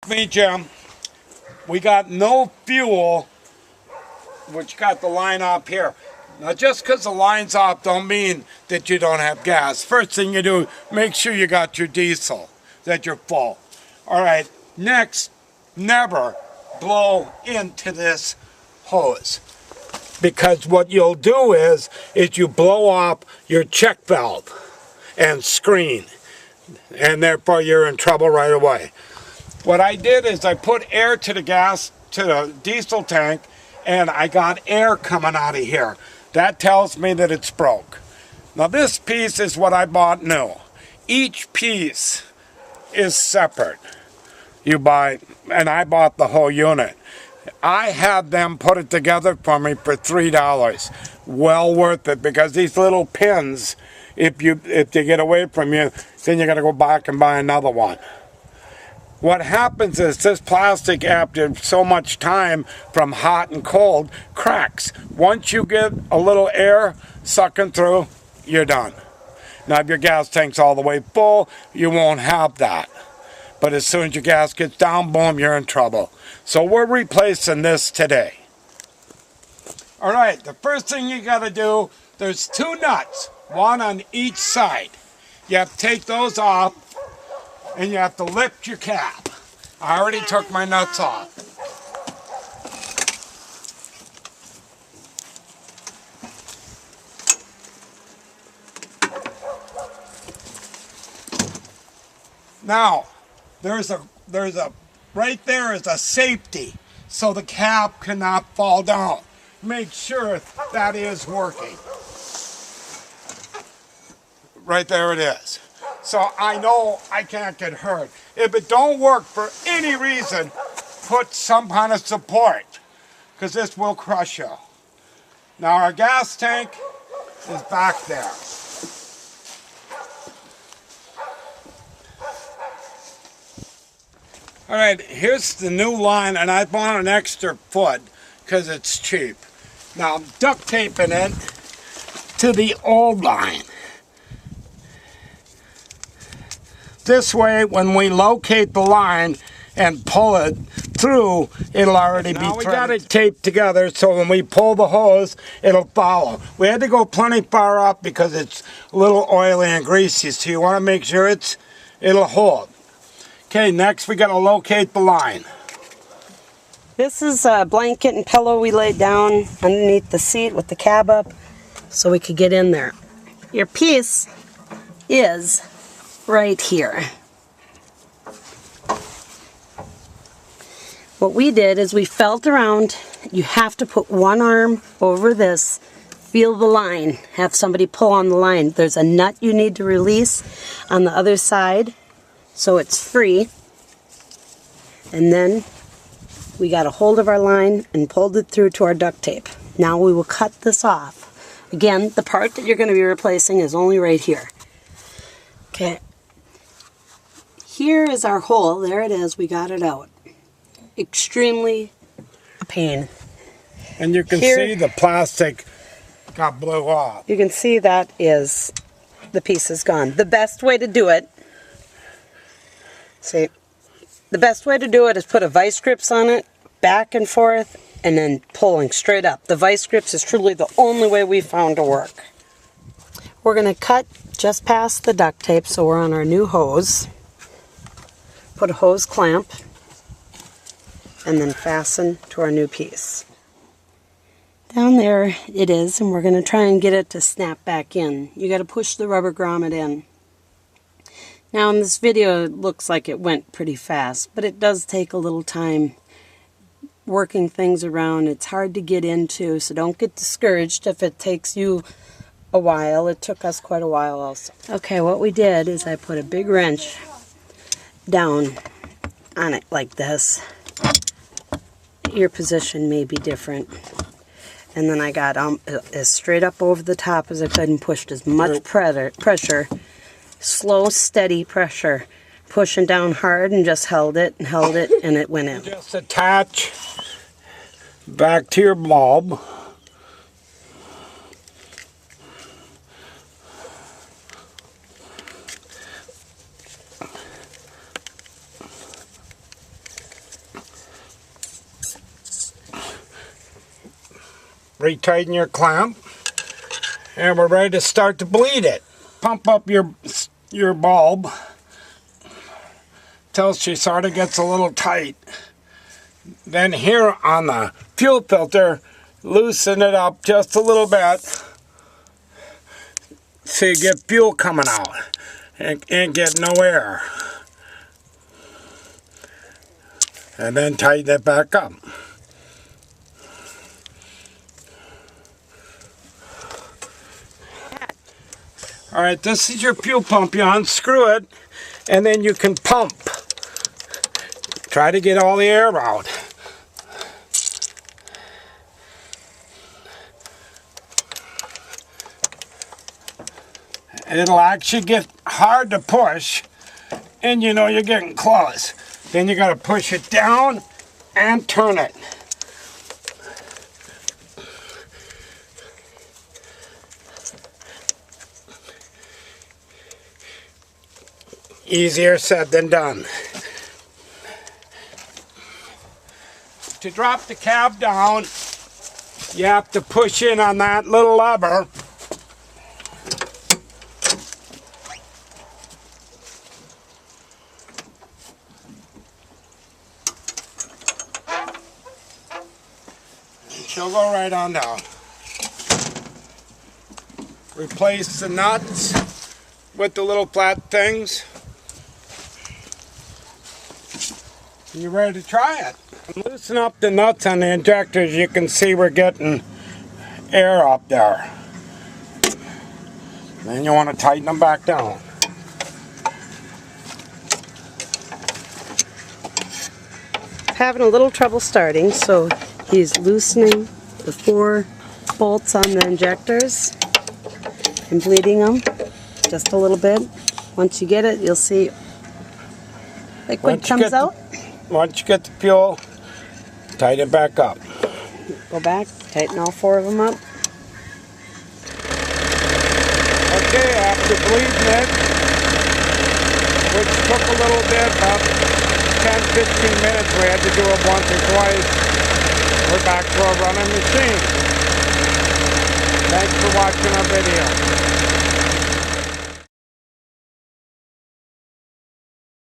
with me, Jim. We got no fuel, which got the line up here. Now, just because the line's off don't mean that you don't have gas. First thing you do, make sure you got your diesel, that you're full. All right, next, never blow into this hose. Because what you'll do is you blow off your check valve and screen. And therefore you're in trouble right away. What I did is I put air to the diesel tank, and I got air coming out of here. That tells me that it's broke. Now this piece is what I bought new. Each piece is separate. You buy, and I bought the whole unit. I had them put it together for me for $3. Well worth it, because these little pins, if they get away from you, then you got to go back and buy another one. What happens is this plastic, after so much time from hot and cold, cracks. Once you get a little air sucking through, you're done. Now if your gas tank's all the way full, you won't have that. But as soon as your gas gets down, boom, you're in trouble. So we're replacing this today. All right, the first thing you got to do, there's two nuts, one on each side. You have to take those off, and you have to lift your cap. I already took my nuts off. Now, right there is a safety, so the cap cannot fall down. Make sure that is working. Right there it is. So I know I can't get hurt. If it don't work for any reason, put some kind of support, because this will crush you. Now our gas tank is back there. All right, here's the new line, and I bought an extra foot because it's cheap. Now I'm duct taping it to the old line. This way, when we locate the line and pull it through, it'll already be threaded. Now we got it taped together, so when we pull the hose, it'll follow. We had to go plenty far up because it's a little oily and greasy, so you want to make sure it'll hold. Okay, next we got to locate the line. This is a blanket and pillow we laid down underneath the seat with the cab up so we could get in there. Your piece is right here. What we did is we felt around. You have to put one arm over this, feel the line, have somebody pull on the line. There's a nut you need to release on the other side so it's free. And then we got a hold of our line and pulled it through to our duct tape. Now we will cut this off. Again, the part that you're going to be replacing is only right here. Okay. Here is our hole. There it is. We got it out. Extremely a pain. And you can see the plastic got blew off. You can see that is the piece is gone. The best way to do it, see, the best way to do it is put a vice grips on it, back and forth, and then pulling straight up. The vice grips is truly the only way we found to work. We're going to cut just past the duct tape, so we're on our new hose. Put a hose clamp, and then fasten to our new piece. Down there it is, and we're going to try and get it to snap back in. You got to push the rubber grommet in. Now in this video it looks like it went pretty fast, but it does take a little time working things around. It's hard to get into, so don't get discouraged if it takes you a while. It took us quite a while also. Okay, what we did is I put a big wrench down on it like this. Your position may be different. And then I got as straight up over the top as I could and pushed as much pressure, slow, steady pressure, pushing down hard, and just held it, and it went in. Just attach back to your bulb. retighten your clamp, and we're ready to start to bleed it. Pump up your bulb till she sort of gets a little tight. Then here on the fuel filter, loosen it up just a little bit so you get fuel coming out and get no air. And then tighten it back up. Alright, this is your fuel pump. You unscrew it and then you can pump. Try to get all the air out. It'll actually get hard to push, and you know you're getting close. Then you got to push it down and turn it. Easier said than done. To drop the cab down, you have to push in on that little lever. She'll go right on down. Replace the nuts with the little flat things. And you're ready to try it. Loosen up the nuts on the injectors. You can see we're getting air up there. Then you want to tighten them back down. Having a little trouble starting, so he's loosening the 4 bolts on the injectors and bleeding them just a little bit. Once you get it, you'll see liquid comes out. Once you get the fuel, tighten it back up. Go back, tighten all 4 of them up. Okay, after bleeding it, which took a little bit, about 10-15 minutes, we had to do it once or twice. We're back to our running machine. Thanks for watching our video.